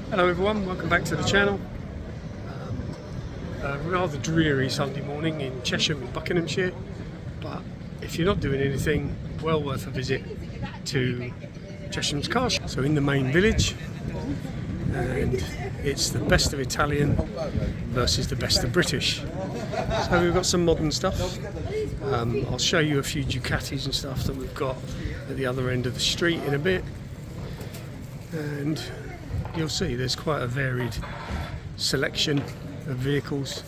Hello everyone, welcome back to the channel. A rather dreary Sunday morning in Chesham in Buckinghamshire, but if you're not doing anything, well worth a visit to Chesham's car show. So in the main village, and it's the best of Italian versus the best of British. So we've got some modern stuff. I'll show you a few Ducatis and stuff that we've got at the other end of the street in a bit, and you'll see there's quite a varied selection of vehicles.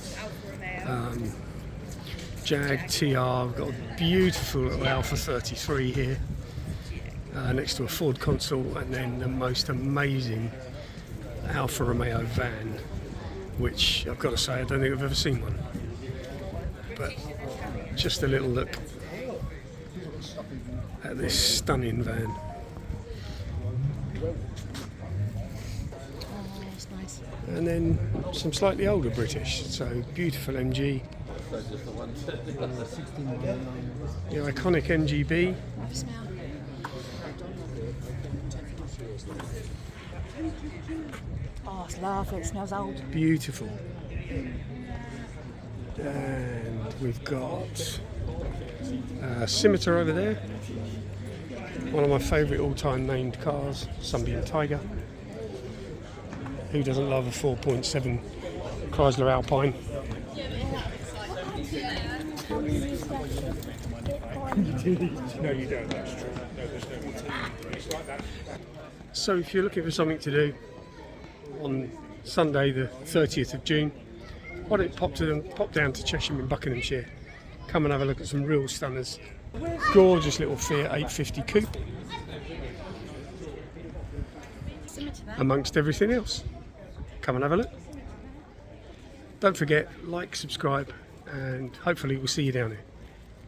Jag TR, we've got a beautiful little Alpha 33 here next to a Ford Consul, and then the most amazing Alfa Romeo van, which I've got to say I don't think I've ever seen one. But just a little look at this stunning van. And then some slightly older British, so beautiful MG, the iconic MGB, oh, it's lovely, it smells old. Beautiful. And we've got a Scimitar over there, one of my favourite all-time named cars, Sunbeam Tiger. Who doesn't love a 4.7 Chrysler Alpine? No, you don't, that's true. No, there's no. It's like that. So if you're looking for something to do on Sunday the 30th of June, why don't you pop down to Chesham in Buckinghamshire, come and have a look at some real stunners. Gorgeous little Fiat 850 coupe, amongst everything else. Come and have a look. Don't forget, like, subscribe, and hopefully we'll see you down there.